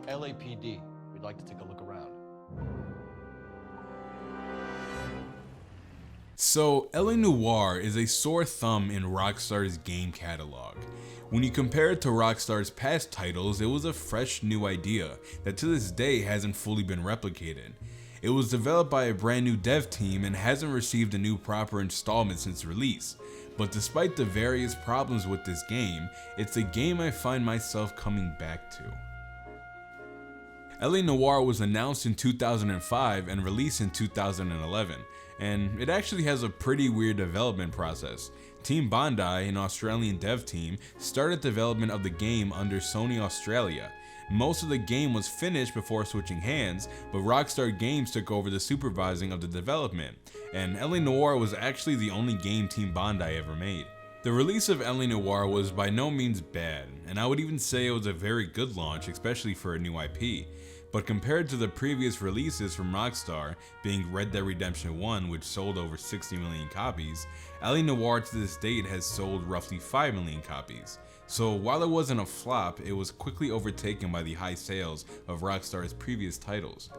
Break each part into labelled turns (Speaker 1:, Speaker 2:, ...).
Speaker 1: LAPD. We'd like to take a look around.
Speaker 2: So, LA Noire is a sore thumb in Rockstar's game catalog. When you compare it to Rockstar's past titles, it was a fresh new idea that to this day hasn't fully been replicated. It was developed by a brand new dev team and hasn't received a new proper installment since release. But despite the various problems with this game, it's a game I find myself coming back to. LA Noire was announced in 2005 and released in 2011, and it actually has a pretty weird development process. Team Bandai, an Australian dev team, started development of the game under Sony Australia. Most of the game was finished before switching hands, but Rockstar Games took over the supervising of the development, and LA Noire was actually the only game Team Bandai ever made. The release of LA Noire was by no means bad, and I would even say it was a very good launch, especially for a new IP. But compared to the previous releases from Rockstar, being Red Dead Redemption 1, which sold over 60 million copies, LA Noire to this date has sold roughly 5 million copies. So while it wasn't a flop, it was quickly overtaken by the high sales of Rockstar's previous titles.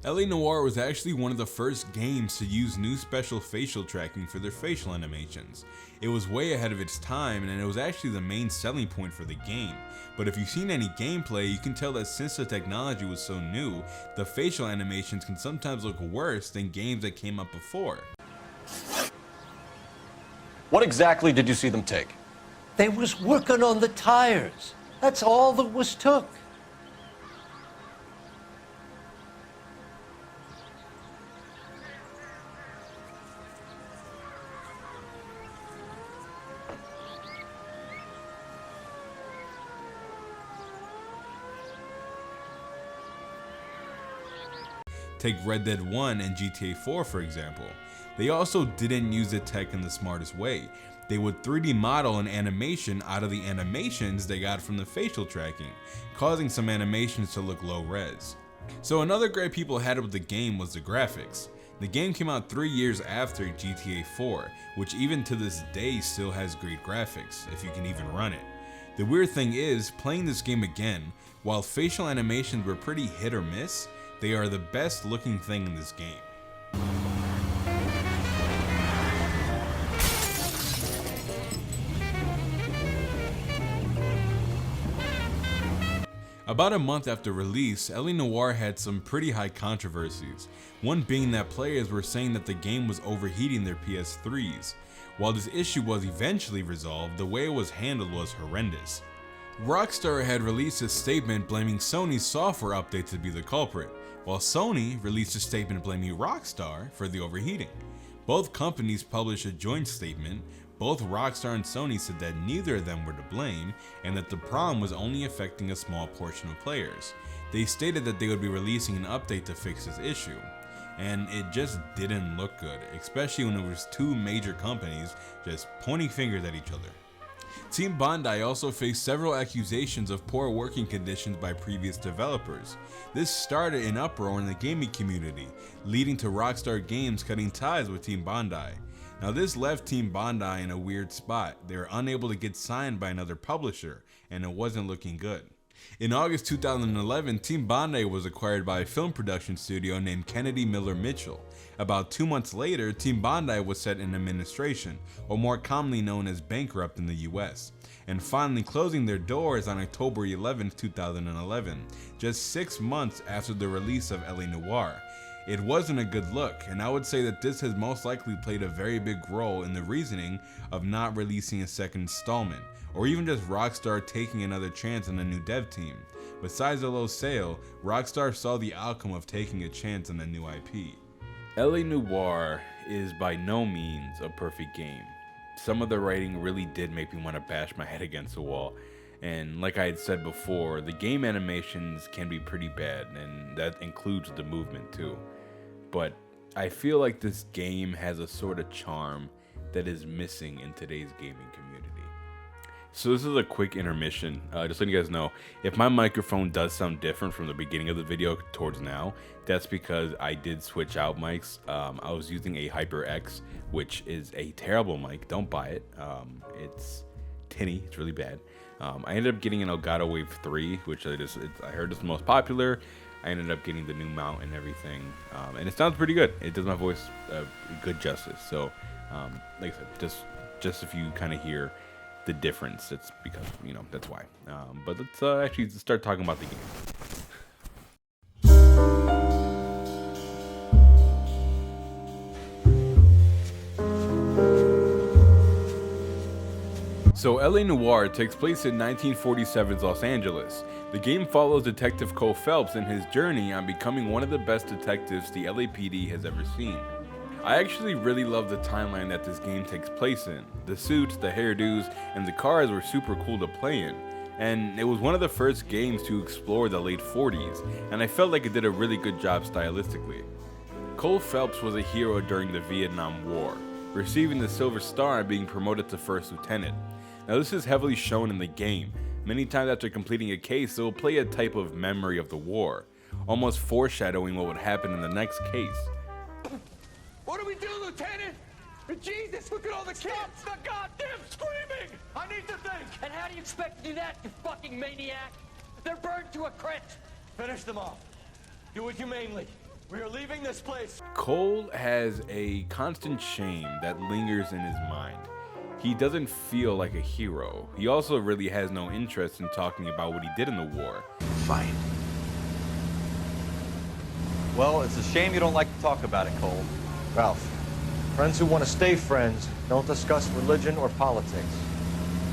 Speaker 2: LA Noire was actually one of the first games to use new special facial tracking for their facial animations. It was way ahead of its time, and it was actually the main selling point for the game. But if you've seen any gameplay, you can tell that since the technology was so new, the facial animations can sometimes look worse than games that came up before.
Speaker 1: What exactly did you see them take?
Speaker 3: They was working on the tires. That's all that was took.
Speaker 2: Take Red Dead 1 and GTA 4 for example. They also didn't use the tech in the smartest way. They would 3D model an animation out of the animations they got from the facial tracking, causing some animations to look low res. So another gripe people had with the game was the graphics. The game came out 3 years after GTA 4, which even to this day still has great graphics, if you can even run it. The weird thing is, playing this game again, while facial animations were pretty hit or miss, they are the best looking thing in this game. About a month after release, LA Noire had some pretty high controversies, one being that players were saying that the game was overheating their PS3s. While this issue was eventually resolved, the way it was handled was horrendous. Rockstar had released a statement blaming Sony's software update to be the culprit, while Sony released a statement blaming Rockstar for the overheating. Both companies published a joint statement. Both Rockstar and Sony said that neither of them were to blame and that the problem was only affecting a small portion of players. They stated that they would be releasing an update to fix this issue. And it just didn't look good, especially when it was two major companies just pointing fingers at each other. Team Bandai also faced several accusations of poor working conditions by previous developers. This started an uproar in the gaming community, leading to Rockstar Games cutting ties with Team Bandai. Now this left Team Bandai in a weird spot. They were unable to get signed by another publisher, and it wasn't looking good. In August 2011, Team Bandai was acquired by a film production studio named Kennedy Miller Mitchell. About 2 months later, Team Bandai was set in administration, or more commonly known as bankrupt in the US, and finally closing their doors on October 11, 2011, just 6 months after the release of LA Noire. It wasn't a good look, and I would say that this has most likely played a very big role in the reasoning of not releasing a second installment, or even just Rockstar taking another chance on a new dev team. Besides the low sale, Rockstar saw the outcome of taking a chance on a new IP. LA Noire is by no means a perfect game. Some of the writing really did make me want to bash my head against the wall. And like I had said before, the game animations can be pretty bad, and that includes the movement too. But I feel like this game has a sort of charm that is missing in today's gaming community. So this is a quick intermission, just letting you guys know, if my microphone does sound different from the beginning of the video towards now, that's because I did switch out mics. I was using a HyperX, which is a terrible mic, don't buy it. It's tinny, it's really bad. I ended up getting an Elgato Wave 3, which I heard is the most popular. I ended up getting the new mount and everything, and it sounds pretty good. It does my voice good justice. So, like I said, just if you kind of hear the difference, it's because, you know, that's why. But let's actually start talking about the game. So LA Noire takes place in 1947's Los Angeles. The game follows Detective Cole Phelps in his journey on becoming one of the best detectives the LAPD has ever seen. I actually really love the timeline that this game takes place in. The suits, the hairdos, and the cars were super cool to play in. And it was one of the first games to explore the late 40s, and I felt like it did a really good job stylistically. Cole Phelps was a hero during the Vietnam War, receiving the Silver Star and being promoted to First Lieutenant. Now this is heavily shown in the game. Many times after completing a case, it will play a type of memory of the war, almost foreshadowing what would happen in the next case.
Speaker 4: What do we do, Lieutenant? Jesus, look at all the kids! Stop the goddamn screaming! I need to think!
Speaker 5: And how do you expect to do that, you fucking maniac? They're burned to a crisp!
Speaker 4: Finish them off. Do it humanely. We are leaving this place.
Speaker 2: Cole has a constant shame that lingers in his mind. He doesn't feel like a hero. He also really has no interest in talking about what he did in the war.
Speaker 6: Fine.
Speaker 1: Well, it's a shame you don't like to talk about it, Cole.
Speaker 3: Ralph, friends who want to stay friends don't discuss religion or politics.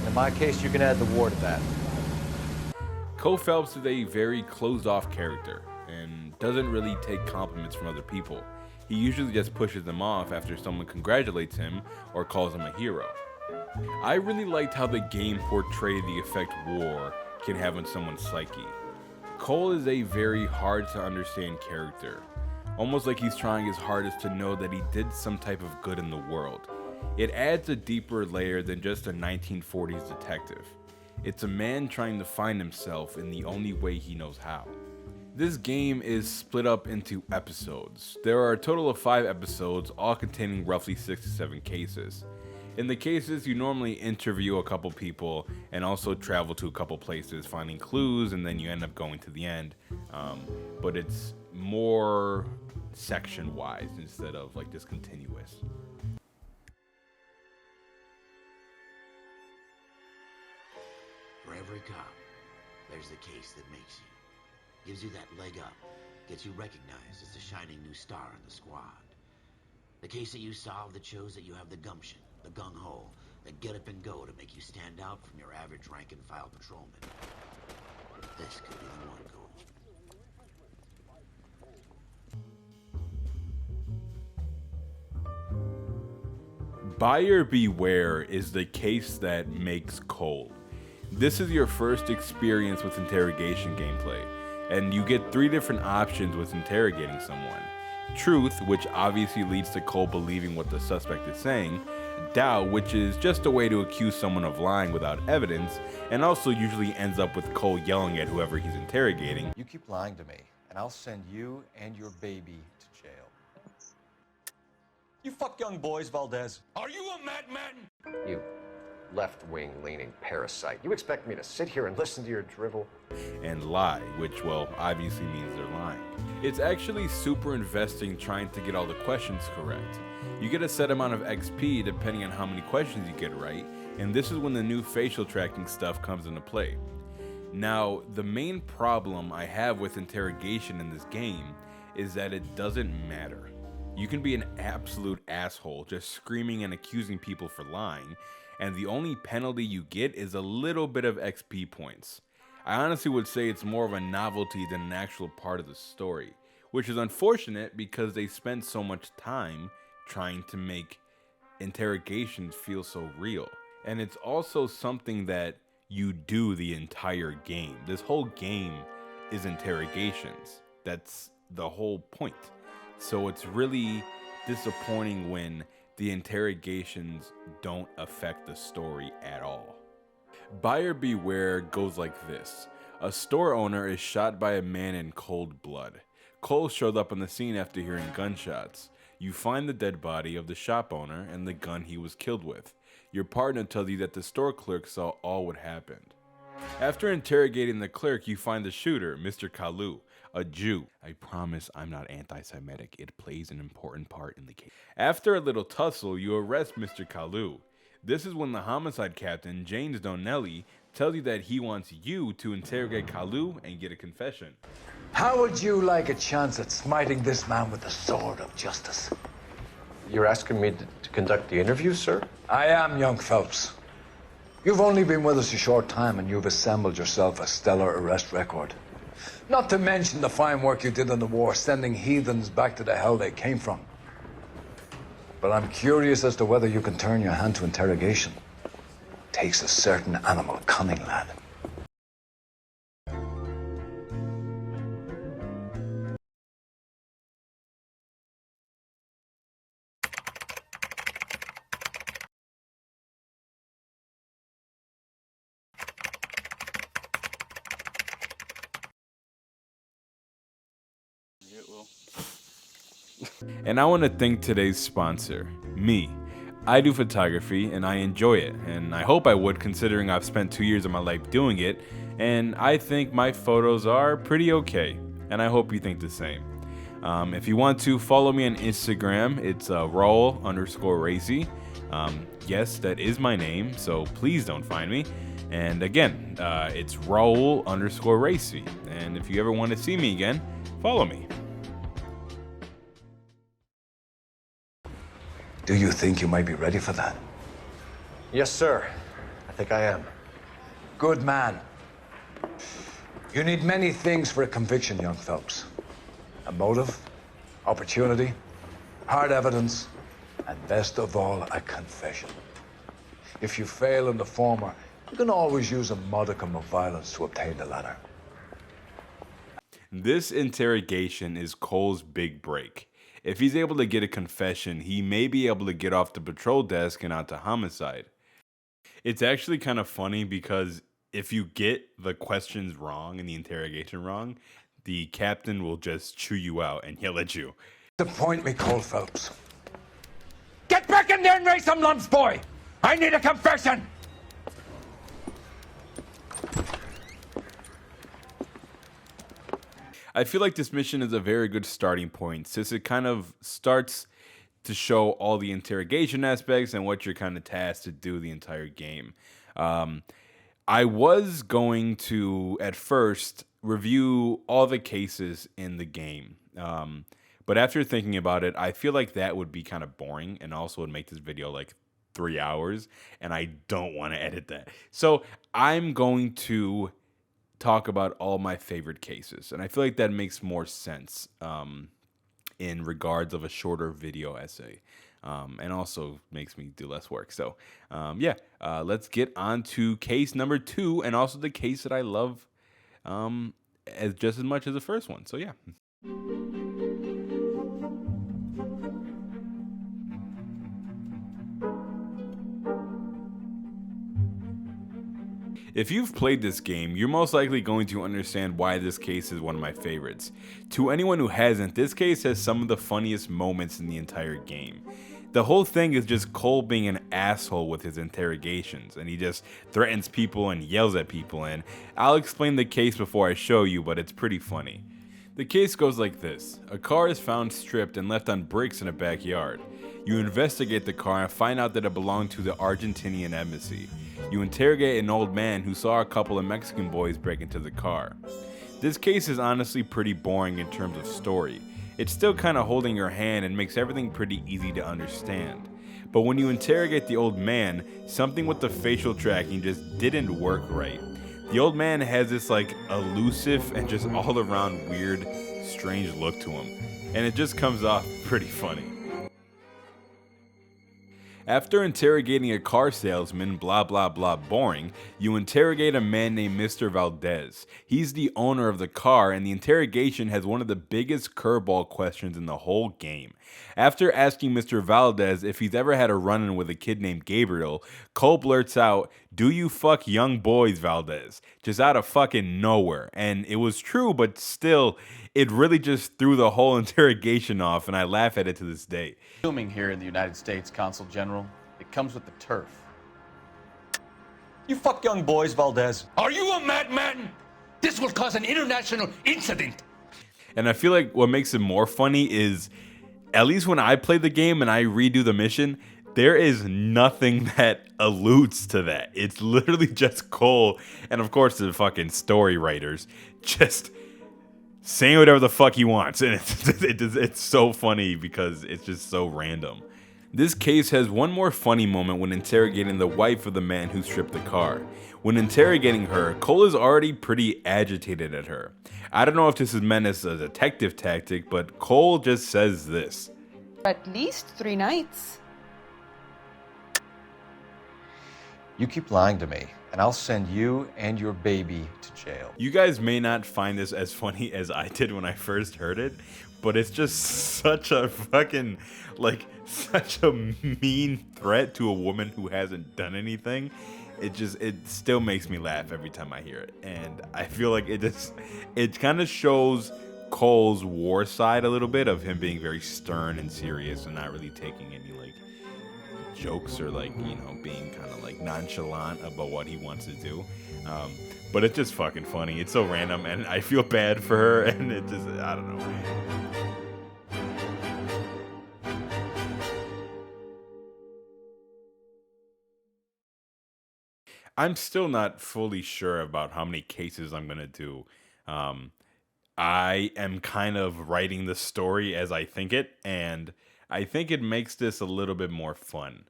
Speaker 3: In my case, you can add the war to that.
Speaker 2: Cole Phelps is a very closed-off character and doesn't really take compliments from other people. He usually just pushes them off after someone congratulates him or calls him a hero. I really liked how the game portrayed the effect war can have on someone's psyche. Cole is a very hard to understand character, almost like he's trying his hardest to know that he did some type of good in the world. It adds a deeper layer than just a 1940s detective. It's a man trying to find himself in the only way he knows how. This game is split up into episodes. There are a total of 5 episodes, all containing roughly 6 to 7 cases. In the cases, you normally interview a couple people and also travel to a couple places, finding clues, and then you end up going to the end. But it's more section-wise instead of like just continuous.
Speaker 6: For every cop, there's the case that makes you. Gives you that leg up. Gets you recognized as the shining new star in the squad. The case that you solve that shows that you have the gumption, the gung-ho, the get up and go to make you stand out from your average rank-and-file patrolman. This could be the one, Cole.
Speaker 2: Buyer Beware is the case that makes Cole. This is your first experience with interrogation gameplay, and you get 3 different options with interrogating someone. Truth, which obviously leads to Cole believing what the suspect is saying. Doubt, which is just a way to accuse someone of lying without evidence, and also usually ends up with Cole yelling at whoever he's interrogating.
Speaker 3: You keep lying to me, and I'll send you and your baby to jail.
Speaker 1: You fuck young boys, Valdez.
Speaker 4: Are you a madman?
Speaker 7: You left-wing leaning parasite. You expect me to sit here and listen to your drivel?
Speaker 2: And lie, which, well, obviously means they're lying. It's actually super investing trying to get all the questions correct. You get a set amount of XP depending on how many questions you get right, and this is when the new facial tracking stuff comes into play. Now, the main problem I have with interrogation in this game is that it doesn't matter. You can be an absolute asshole just screaming and accusing people for lying, and the only penalty you get is a little bit of XP points. I honestly would say it's more of a novelty than an actual part of the story, which is unfortunate because they spent so much time trying to make interrogations feel so real. And it's also something that you do the entire game. This whole game is interrogations. That's the whole point. So it's really disappointing when the interrogations don't affect the story at all. Buyer Beware goes like this. A store owner is shot by a man in cold blood. Cole showed up on the scene after hearing gunshots. You find the dead body of the shop owner and the gun he was killed with. Your partner tells you that the store clerk saw all what happened. After interrogating the clerk, you find the shooter, Mr. Kalu, a Jew. I promise I'm not anti-Semitic. It plays an important part in the case. After a little tussle, you arrest Mr. Kalu. This is when the homicide captain, James Donnelly, tells you that he wants you to interrogate Kalu and get a confession.
Speaker 8: How would you like a chance at smiting this man with the sword of justice?
Speaker 7: You're asking me to conduct the interview, sir?
Speaker 8: I am, young Phelps. You've only been with us a short time and you've assembled yourself a stellar arrest record. Not to mention the fine work you did in the war, sending heathens back to the hell they came from. But I'm curious as to whether you can turn your hand to interrogation. Takes a certain animal cunning, lad.
Speaker 2: And I want to thank today's sponsor, me. I do photography and I enjoy it, and I hope I would considering I've spent 2 years of my life doing it, and I think my photos are pretty okay, and I hope you think the same. If you want to follow me on Instagram, it's Raul_Racy. Yes, that is my name, so please don't find me. And again, it's Raul_Racy. And if you ever want to see me again, follow me.
Speaker 8: Do you think you might be ready for that?
Speaker 3: Yes, sir. I think I am.
Speaker 8: Good man. You need many things for a conviction, young Phelps. A motive, opportunity, hard evidence, and best of all, a confession. If you fail in the former, you can always use a modicum of violence to obtain the latter.
Speaker 2: This interrogation is Cole's big break. If he's able to get a confession, he may be able to get off the patrol desk and onto homicide. It's actually kind of funny because if you get the questions wrong and the interrogation wrong, the captain will just chew you out and yell at you.
Speaker 8: Disappoint me, Cole Phelps.
Speaker 4: Get back in there and raise some lumps, boy! I need a confession!
Speaker 2: I feel like this mission is a very good starting point since it kind of starts to show all the interrogation aspects and what you're kind of tasked to do the entire game. I was going to, at first, review all the cases in the game. But after thinking about it, I feel like that would be kind of boring and also would make this video like 3 hours, and I don't want to edit that. So I'm going to talk about all my favorite cases, and I feel like that makes more sense in regards of a shorter video essay, and also makes me do less work. So let's get on to case number 2, and also the case that I love as just as much as the first one. So yeah. If you've played this game, you're most likely going to understand why this case is one of my favorites. To anyone who hasn't, this case has some of the funniest moments in the entire game. The whole thing is just Cole being an asshole with his interrogations, and he just threatens people and yells at people, and I'll explain the case before I show you, but it's pretty funny. The case goes like this. A car is found stripped and left on bricks in a backyard. You investigate the car and find out that it belonged to the Argentinian embassy. You interrogate an old man who saw a couple of Mexican boys break into the car. This case is honestly pretty boring in terms of story. It's still kind of holding your hand and makes everything pretty easy to understand. But when you interrogate the old man, something with the facial tracking just didn't work right. The old man has this like elusive and just all around weird, strange look to him, and it just comes off pretty funny. After interrogating a car salesman, blah blah blah boring, you interrogate a man named Mr. Valdez. He's the owner of the car, and the interrogation has one of the biggest curveball questions in the whole game. After asking Mr. Valdez if he's ever had a run-in with a kid named Gabriel, Cole blurts out, "Do you fuck young boys, Valdez?" Just out of fucking nowhere. And it was true, but still, it really just threw the whole interrogation off, and I laugh at it to this day.
Speaker 1: Filming here in the United States, Consul General, it comes with the turf. You fuck young boys, Valdez.
Speaker 4: Are you a madman? This will cause an international incident.
Speaker 2: And I feel like what makes it more funny is, at least when I play the game and I redo the mission, there is nothing that alludes to that. It's literally just Cole and, of course, the fucking story writers just saying whatever the fuck he wants. And it's so funny because it's just so random. This case has one more funny moment when interrogating the wife of the man who stripped the car. When interrogating her, Cole is already pretty agitated at her. I don't know if this is meant as a detective tactic, but Cole just says this.
Speaker 9: At least 3 nights.
Speaker 3: You keep lying to me, and I'll send you and your baby to jail.
Speaker 2: You guys may not find this as funny as I did when I first heard it, but it's just such a fucking, like, such a mean threat to a woman who hasn't done anything. It still makes me laugh every time I hear it. And I feel like it kind of shows Cole's war side a little bit, of him being very stern and serious and not really taking any, like, jokes or, like, you know, being kind of like nonchalant about what he wants to do. But it's just fucking funny. It's so random and I feel bad for her, and it just, I don't know. I'm still not fully sure about how many cases I'm going to do. I am kind of writing the story as I think it, and I think it makes this a little bit more fun.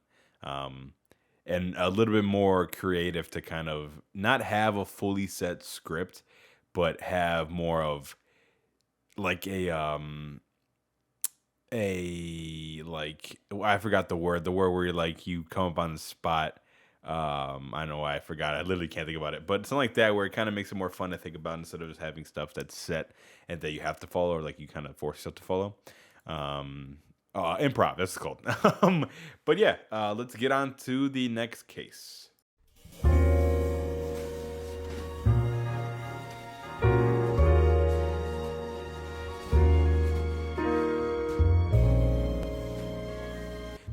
Speaker 2: And a little bit more creative to kind of not have a fully set script, but have more of like like, I forgot the word where you're like, you come up on the spot. I don't know why I forgot. I literally can't think about it, but something like that where it kind of makes it more fun to think about instead of just having stuff that's set and that you have to follow, or like you kind of force yourself to follow. Improv, that's called. But yeah, let's get on to the next case.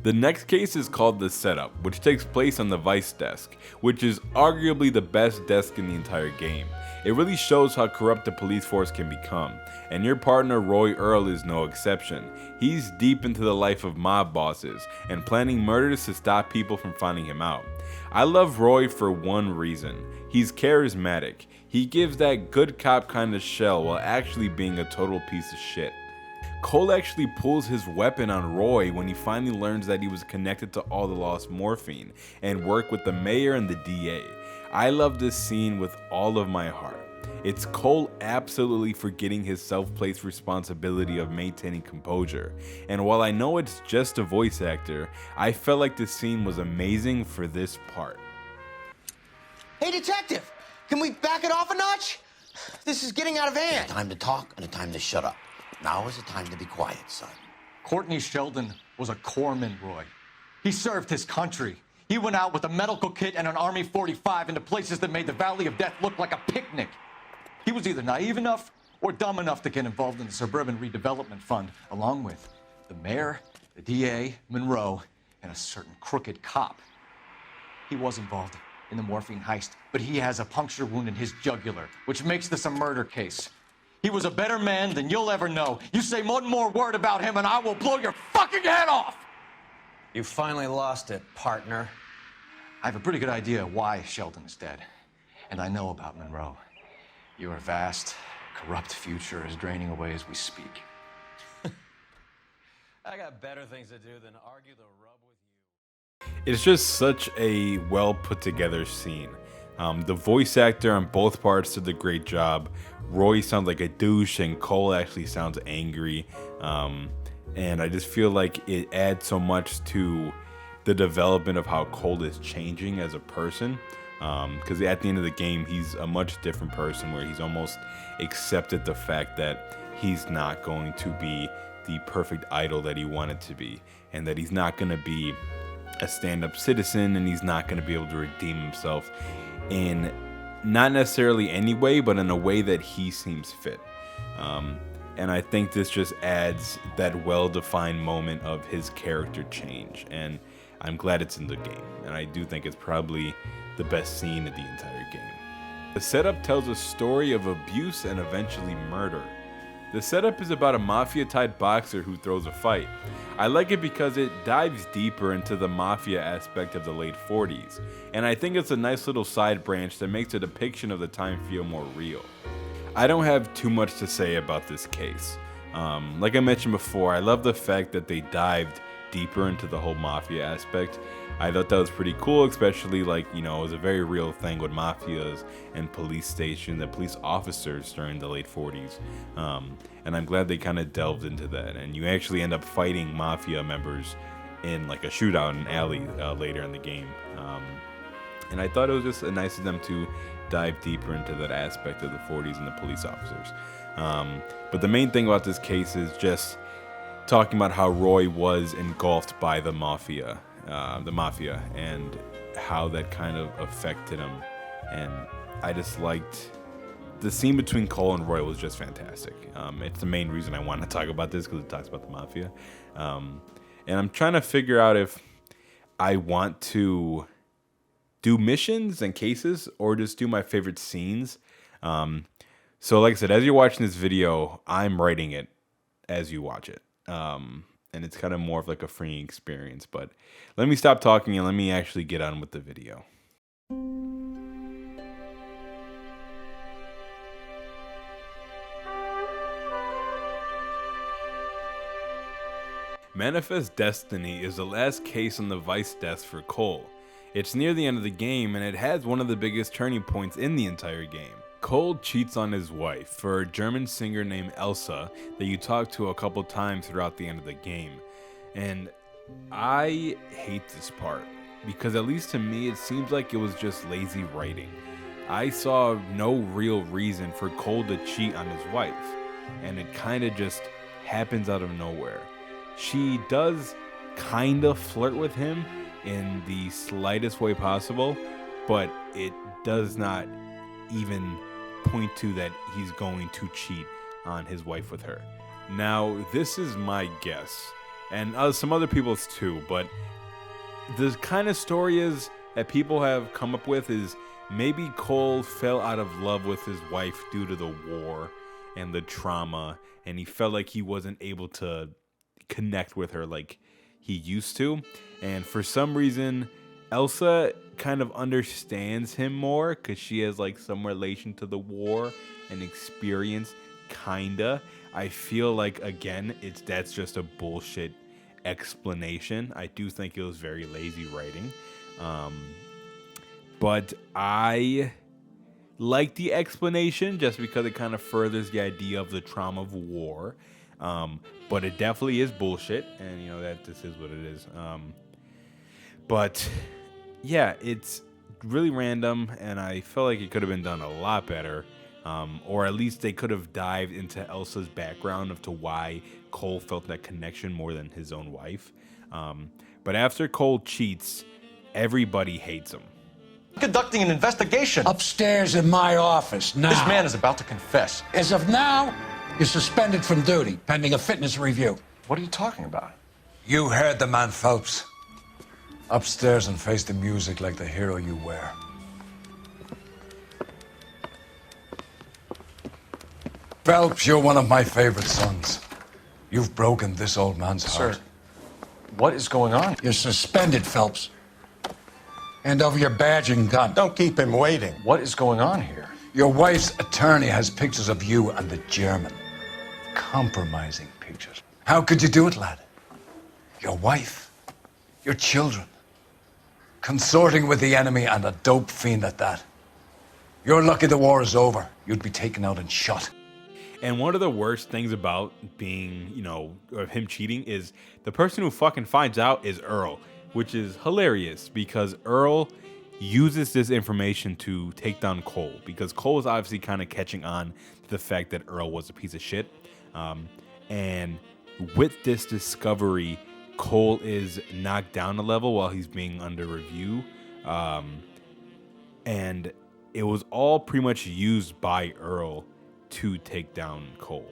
Speaker 2: The next case is called The Setup, which takes place on the Vice desk, which is arguably the best desk in the entire game. It really shows how corrupt the police force can become, and your partner Roy Earl is no exception. He's deep into the life of mob bosses, and planning murders to stop people from finding him out. I love Roy for one reason. He's charismatic. He gives that good cop kind of shell while actually being a total piece of shit. Cole actually pulls his weapon on Roy when he finally learns that he was connected to all the lost morphine and worked with the mayor and the DA. I love this scene with all of my heart. It's Cole absolutely forgetting his self-placed responsibility of maintaining composure, and while I know it's just a voice actor, I felt like this scene was amazing for this part.
Speaker 10: Hey, detective! Can we back it off a notch? This is getting out of hand.
Speaker 6: A time to talk and a time to shut up. Now is the time to be quiet, son.
Speaker 3: Courtney Sheldon was a corpsman, Roy. He served his country. He went out with a medical kit and an Army 45 into places that made the Valley of Death look like a picnic. He was either naive enough or dumb enough to get involved in the Suburban Redevelopment Fund, along with the mayor, the DA, Monroe, and a certain crooked cop. He was involved in the morphine heist, but he has a puncture wound in his jugular, which makes this a murder case. He was a better man than you'll ever know. You say one more word about him and I will blow your fucking head off!
Speaker 10: You finally lost it, partner.
Speaker 3: I have a pretty good idea why Sheldon is dead. And I know about Monroe. Your vast, corrupt future is draining away as we speak.
Speaker 10: I got better things to do than argue the rub with you.
Speaker 2: It's just such a well put together scene. The voice actor on both parts did a great job. Roy sounds like a douche and Cole actually sounds angry. And I just feel like it adds so much to the development of how Cole is changing as a person. Because at the end of the game, he's a much different person where he's almost accepted the fact that he's not going to be the perfect idol that he wanted to be. And that he's not going to be a stand-up citizen, and he's not going to be able to redeem himself in not necessarily any way, but in a way that he seems fit. And I think this just adds that well-defined moment of his character change, and I'm glad it's in the game. And I do think it's probably the best scene of the entire game. The setup tells a story of abuse and eventually murder. The setup is about a mafia-type boxer who throws a fight. I like it because it dives deeper into the mafia aspect of the late 40s, and I think it's a nice little side branch that makes a depiction of the time feel more real. I don't have too much to say about this case. Like I mentioned before, I love the fact that they dived deeper into the whole mafia aspect. I thought that was pretty cool, especially like, you know, it was a very real thing with mafias and police stations and police officers during the late 40s. And I'm glad they kind of delved into that. And you actually end up fighting mafia members in like a shootout in an alley later in the game. And I thought it was just nice of them to dive deeper into that aspect of the 40s and the police officers. But the main thing about this case is just talking about how Roy was engulfed by the mafia, and how that kind of affected him. And I just liked the scene between Cole and Roy was just fantastic. It's the main reason I want to talk about this, because it talks about the mafia. And I'm trying to figure out if I want to do missions and cases or just do my favorite scenes. So like I said, as you're watching this video, I'm writing it as you watch it. And it's kind of more of like a freeing experience. But let me stop talking and let me actually get on with the video. Manifest Destiny is the last case on the Vice desk for Cole. It's near the end of the game, and it has one of the biggest turning points in the entire game. Cole cheats on his wife for a German singer named Elsa that you talk to a couple times throughout the end of the game. And I hate this part, because at least to me it seems like it was just lazy writing. I saw no real reason for Cole to cheat on his wife, and it kind of just happens out of nowhere. She does kind of flirt with him in the slightest way possible, but it does not even point to that he's going to cheat on his wife with her. Now, this is my guess, and some other people's too, but the kind of story is that people have come up with is maybe Cole fell out of love with his wife due to the war and the trauma, and he felt like he wasn't able to connect with her like he used to. And for some reason, Elsa kind of understands him more because she has like some relation to the war and experience, kinda. I feel like, again, that's just a bullshit explanation. I do think it was very lazy writing. But I like the explanation just because it kind of furthers the idea of the trauma of war. But it definitely is bullshit, and you know that this is what it is. But yeah, it's really random, and I felt like it could have been done a lot better. Or at least they could have dived into Elsa's background of to why Cole felt that connection more than his own wife. But after Cole cheats, everybody hates him.
Speaker 3: Conducting an investigation.
Speaker 11: Upstairs in my office now.
Speaker 3: This man is about to confess.
Speaker 11: As of now, you're suspended from duty, pending a fitness review.
Speaker 3: What are you talking about?
Speaker 8: You heard the man, Phelps. Upstairs and face the music like the hero you were. Phelps, you're one of my favorite sons. You've broken this old man's heart.
Speaker 3: Sir, what is going on?
Speaker 11: You're suspended, Phelps. Hand over your badge and gun.
Speaker 12: Don't keep him waiting.
Speaker 3: What is going on here?
Speaker 8: Your wife's attorney has pictures of you and the German. Compromising pictures. How could you do it, lad? Your wife, your children, consorting with the enemy and a dope fiend at that. You're lucky the war is over. You'd be taken out and shot.
Speaker 2: And one of the worst things about being, of him cheating is the person who fucking finds out is Earl, which is hilarious because Earl uses this information to take down Cole, because Cole is obviously kind of catching on to the fact that Earl was a piece of shit. And with this discovery, Cole is knocked down a level while he's being under review. And it was all pretty much used by Earl to take down Cole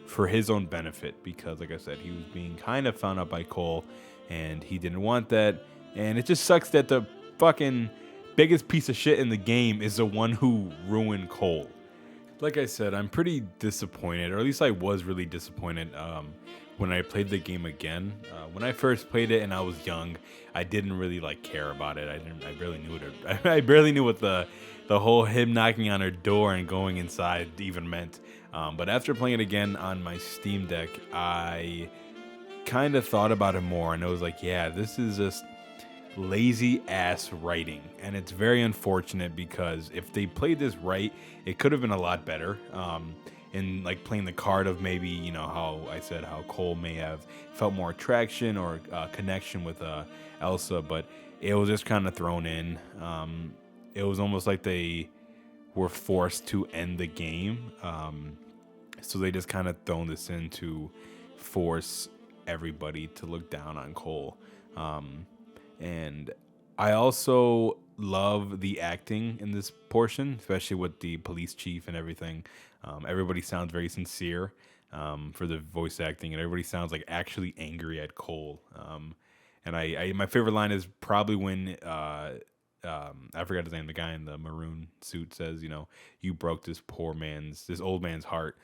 Speaker 2: for his own benefit, because like I said, he was being kind of found out by Cole and he didn't want that. And it just sucks that the fucking biggest piece of shit in the game is the one who ruined Cole. Like I said, I'm pretty disappointed, or at least I was really disappointed when I played the game again. When I first played it and I was young, I didn't really like care about it. I barely knew it. I barely knew what the whole him knocking on her door and going inside even meant. But after playing it again on my Steam Deck, I kind of thought about it more, and I was like, yeah, this is just lazy ass writing, and it's very unfortunate because if they played this right, it could have been a lot better. In like playing the card of maybe, you know, how I said how Cole may have felt more attraction or connection with Elsa, but it was just kind of thrown in. It was almost like they were forced to end the game, so they just kind of thrown this in to force everybody to look down on Cole. And I also love the acting in this portion, especially with the police chief and everything. Everybody sounds very sincere for the voice acting, and everybody sounds like actually angry at Cole. And I my favorite line is probably when I forgot his name, the guy in the maroon suit says, you know, you broke this old man's heart.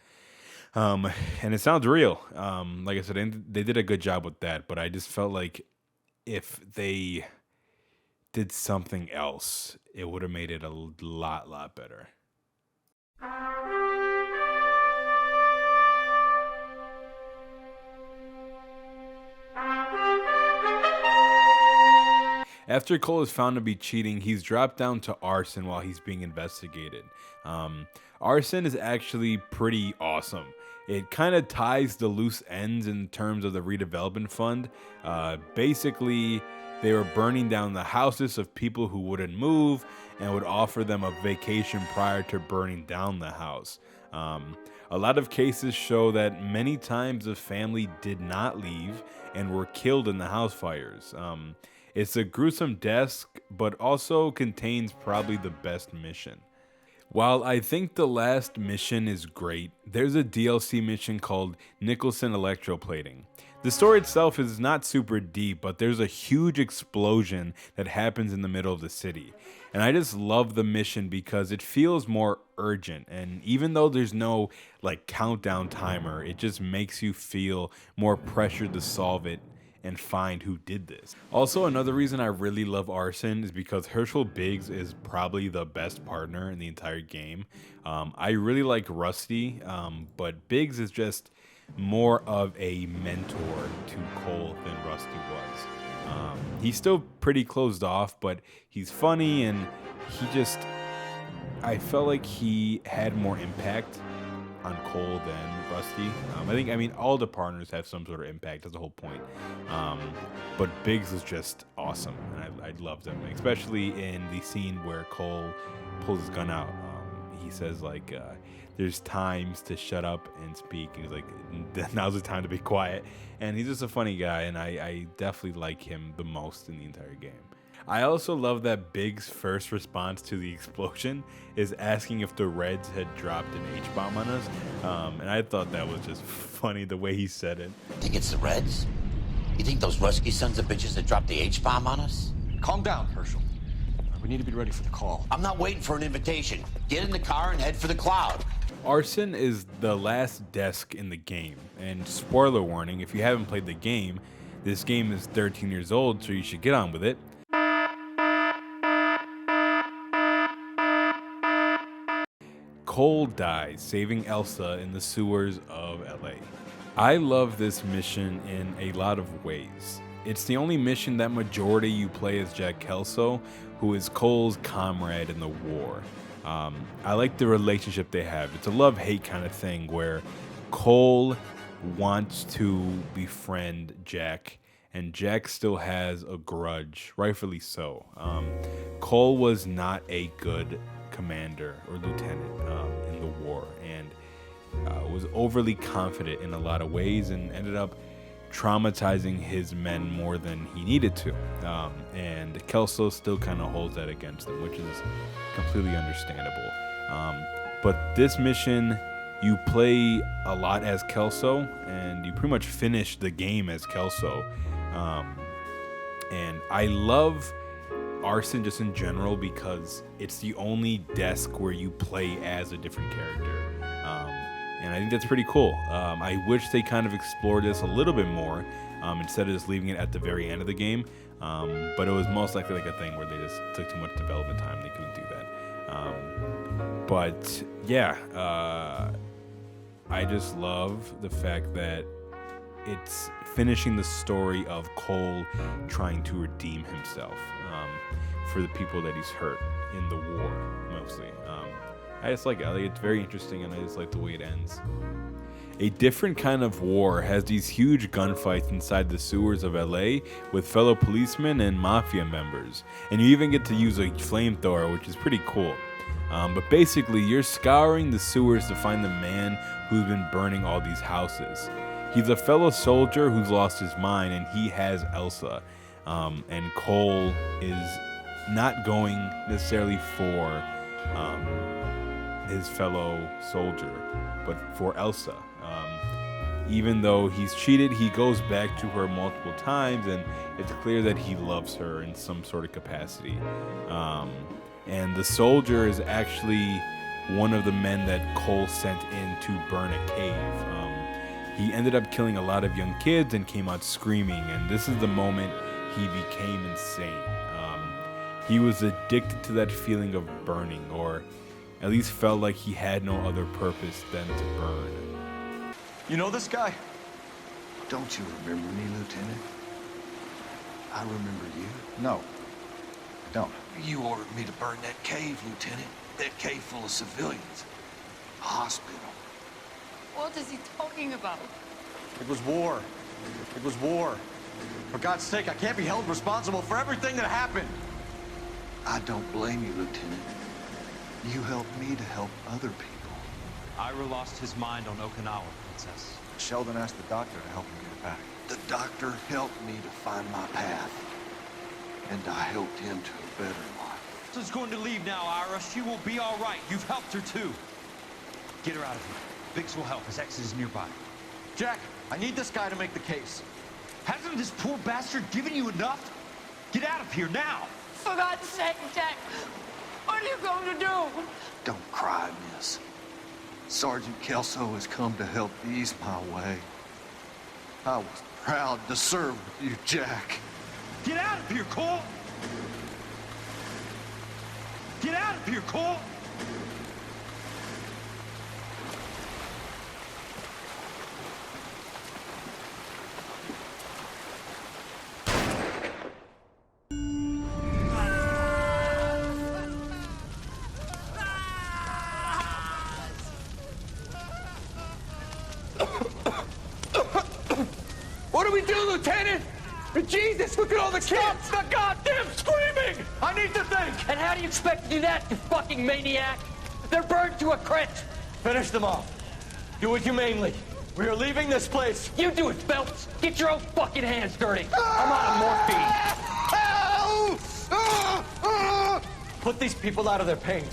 Speaker 2: And it sounds real. Like I said, they did a good job with that, but I just felt like if they did something else, it would have made it a lot better. After Cole is found to be cheating, he's dropped down to arson while he's being investigated. Arson is actually pretty awesome. It kind of ties the loose ends in terms of the redevelopment fund. Basically, they were burning down the houses of people who wouldn't move and would offer them a vacation prior to burning down the house. A lot of cases show that many times the family did not leave and were killed in the house fires. It's a gruesome desk, but also contains probably the best mission. While I think the last mission is great, there's a DLC mission called Nicholson Electroplating. The story itself is not super deep, but there's a huge explosion that happens in the middle of the city. And I just love the mission because it feels more urgent. And even though there's no like countdown timer, it just makes you feel more pressure to solve it and find who did this. Also, another reason I really love Arson is because Herschel Biggs is probably the best partner in the entire game. I really like Rusty, but Biggs is just more of a mentor to Cole than Rusty was. He's still pretty closed off, but he's funny, and I felt like he had more impact on Cole than Rusty. I mean, all the partners have some sort of impact. That's the whole point. But Biggs is just awesome, and I love them, especially in the scene where Cole pulls his gun out. He says like, "There's times to shut up and speak." And he's like, "Now's the time to be quiet." And he's just a funny guy, and I definitely like him the most in the entire game. I also love that Biggs' first response to the explosion is asking if the Reds had dropped an H-bomb on us. And I thought that was just funny the way he said it.
Speaker 6: Think it's the Reds? You think those Rusky sons of bitches that dropped the H-bomb on us?
Speaker 3: Calm down, Herschel. We need to be ready for the call.
Speaker 6: I'm not waiting for an invitation. Get in the car and head for the cloud.
Speaker 2: Arson is the last desk in the game. And spoiler warning, if you haven't played the game, this game is 13 years old, so you should get on with it. Cole dies, saving Elsa in the sewers of LA. I love this mission in a lot of ways. It's the only mission that majority you play as Jack Kelso, who is Cole's comrade in the war. I like the relationship they have. It's a love-hate kind of thing where Cole wants to befriend Jack, and Jack still has a grudge, rightfully so. Cole was not a good commander or lieutenant in the war, and was overly confident in a lot of ways and ended up traumatizing his men more than he needed to. And Kelso still kind of holds that against him, which is completely understandable. But this mission, you play a lot as Kelso, and you pretty much finish the game as Kelso. And I love arson just in general because it's the only desk where you play as a different character. And I think that's pretty cool. I wish they kind of explored this a little bit more instead of just leaving it at the very end of the game. But it was most likely like a thing where they just took too much development time. They couldn't do that. But yeah, I just love the fact that it's finishing the story of Cole trying to redeem himself for the people that he's hurt in the war, mostly. I just like Ellie. It's very interesting, and I just like the way it ends. A different kind of war has these huge gunfights inside the sewers of LA with fellow policemen and mafia members, and you even get to use a flamethrower, which is pretty cool. But basically, you're scouring the sewers to find the man who's been burning all these houses. He's a fellow soldier who's lost his mind, and he has Elsa. And Cole is not going necessarily for his fellow soldier, but for Elsa. Even though he's cheated, he goes back to her multiple times, and it's clear that he loves her in some sort of capacity. And the soldier is actually one of the men that Cole sent in to burn a cave. He ended up killing a lot of young kids and came out screaming, and this is the moment he became insane. He was addicted to that feeling of burning, or at least felt like he had no other purpose than to burn.
Speaker 3: You know this guy?
Speaker 12: Don't you remember me, Lieutenant? I remember you.
Speaker 3: No, I don't.
Speaker 12: You ordered me to burn that cave, Lieutenant. That cave full of civilians. A hospital.
Speaker 5: What is he talking about?
Speaker 3: It was war. It was war. For God's sake, I can't be held responsible for everything that happened.
Speaker 12: I don't blame you, Lieutenant. You helped me to help other people.
Speaker 1: Ira lost his mind on Okinawa, Princess.
Speaker 3: Sheldon asked the doctor to help him get it back.
Speaker 12: The doctor helped me to find my path. And I helped him to a better life.
Speaker 4: She's going to leave now, Ira. She will be all right. You've helped her, too. Get her out of here. Biggs will help. His ex is nearby.
Speaker 3: Jack, I need this guy to make the case.
Speaker 4: Hasn't this poor bastard given you enough? Get out of here now!
Speaker 5: For God's sake, Jack, what are you going to do?
Speaker 12: Don't cry, miss. Sergeant Kelso has come to help ease my way. I was proud to serve with you, Jack.
Speaker 4: Get out of here, Cole! Get out of here, Cole!
Speaker 10: What do we do, Lieutenant? Jesus, look at all the kids!
Speaker 4: Stop the goddamn screaming! I need to think!
Speaker 5: And how do you expect to do that, you fucking maniac? They're burned to a crisp!
Speaker 10: Finish them off. Do it humanely. We are leaving this place.
Speaker 5: You do it, Phelps! Get your own fucking hands dirty! I'm out of morphine!
Speaker 10: Put these people out of their pain.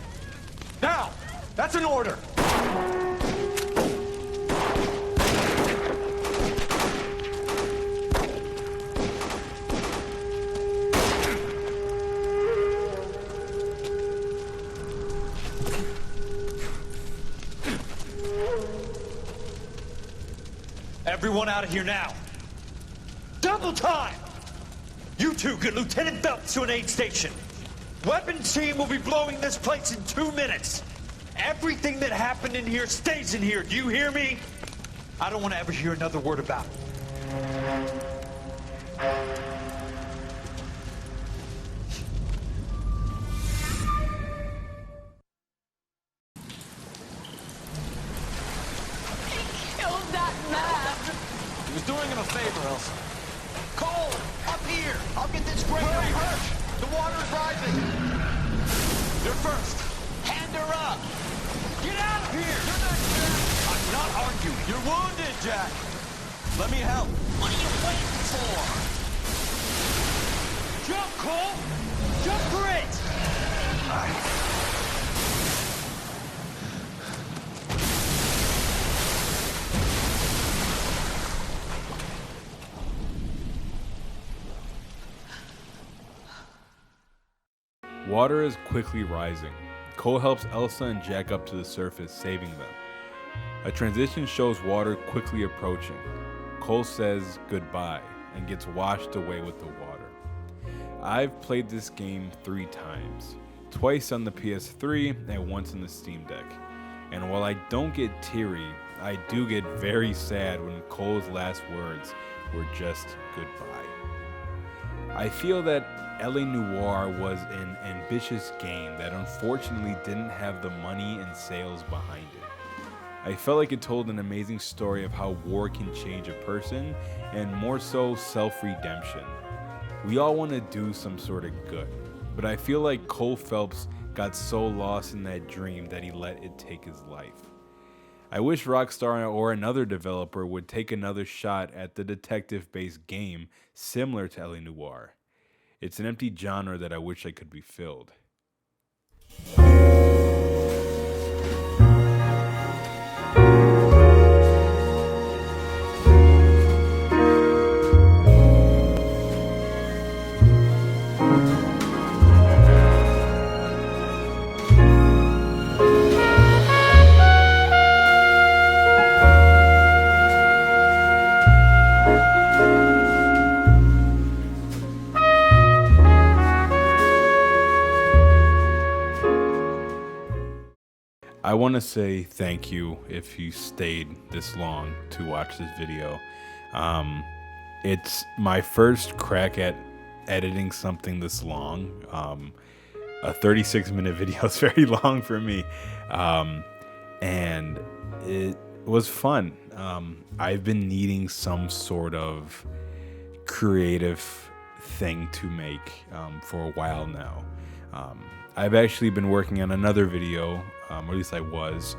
Speaker 10: Now! That's an order!
Speaker 4: Everyone out of here now. Double time! You two get Lieutenant Phelps to an aid station. Weapons team will be blowing this place in 2 minutes. Everything that happened in here stays in here. Do you hear me? I don't want to ever hear another word about it.
Speaker 5: Kill that man!
Speaker 3: He was doing him a favor, Elsa.
Speaker 10: Cole, up here! I'll get this grader. Where are you hurt? The water's rising.
Speaker 3: You're first.
Speaker 10: Hand her up.
Speaker 4: Get out of here!
Speaker 10: You're not here.
Speaker 4: I'm not arguing.
Speaker 3: You're wounded, Jack. Let me help.
Speaker 10: What are you waiting for?
Speaker 4: Jump, Cole! Jump for it!
Speaker 2: Water is quickly rising. Cole helps Elsa and Jack up to the surface, saving them. A transition shows water quickly approaching. Cole says goodbye and gets washed away with the water. I've played this game 3 times, twice on the PS3 and once on the Steam Deck. And while I don't get teary, I do get very sad when Cole's last words were just goodbye. I feel that LA Noire was an ambitious game that unfortunately didn't have the money and sales behind it. I felt like it told an amazing story of how war can change a person, and more so, self-redemption. We all want to do some sort of good, but I feel like Cole Phelps got so lost in that dream that he let it take his life. I wish Rockstar or another developer would take another shot at the detective-based game similar to LA Noire. It's an empty genre that I wish I could be filled. I want to say thank you if you stayed this long to watch this video. It's my first crack at editing something this long. A 36-minute video is very long for me, and it was fun. I've been needing some sort of creative thing to make for a while now. I've actually been working on another video, or at least I was.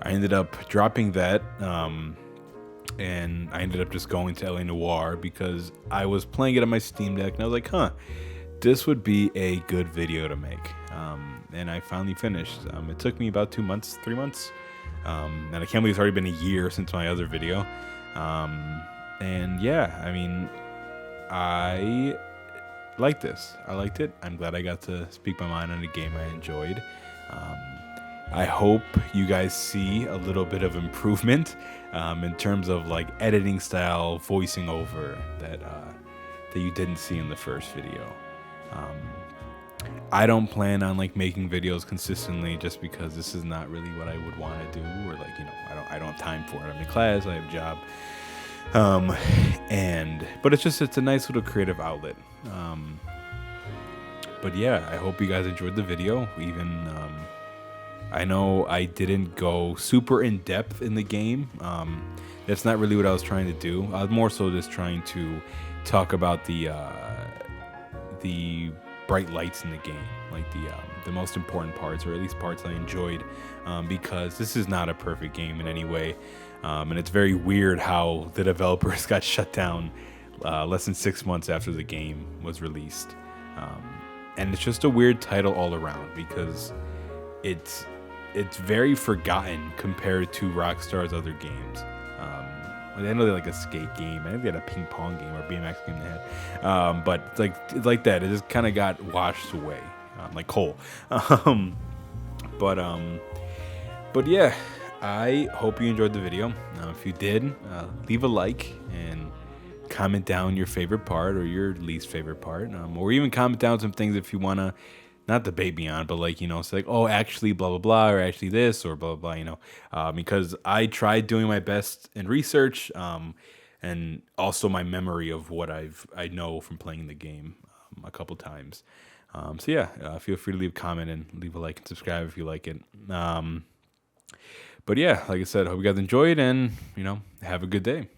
Speaker 2: I ended up dropping that, and I ended up just going to LA Noire because I was playing it on my Steam Deck, and I was like, this would be a good video to make. And I finally finished. It took me about 2 months, 3 months, and I can't believe it's already been a year since my other video. And yeah, I mean, I liked this. I liked it. I'm glad I got to speak my mind on a game I enjoyed. I hope you guys see a little bit of improvement in terms of like editing style, voicing over that you didn't see in the first video. I don't plan on like making videos consistently just because this is not really what I would want to do, or like, you know, I don't have time for it. I'm in class, I have a job. But it's a nice little creative outlet. But yeah, I hope you guys enjoyed the video. Even, I know I didn't go super in depth in the game. That's not really what I was trying to do. I was more so just trying to talk about the bright lights in the game, like the most important parts, or at least parts I enjoyed, because this is not a perfect game in any way. And it's very weird how the developers got shut down less than 6 months after the game was released. And it's just a weird title all around because it's very forgotten compared to Rockstar's other games. I know they like a skate game. I think they had a ping pong game or a BMX game they had. But it's like that. It just kind of got washed away, like coal. But yeah, I hope you enjoyed the video. If you did, leave a like and comment down your favorite part or your least favorite part, or even comment down some things if you want to, not debate me on, but like, you know, it's like, oh, actually blah, blah, blah, or actually this, or blah, blah, blah, you know, because I tried doing my best in research, and also my memory of what I know from playing the game a couple times. So yeah, feel free to leave a comment and leave a like and subscribe if you like it. But yeah, like I said, hope you guys enjoyed, and, you know, have a good day.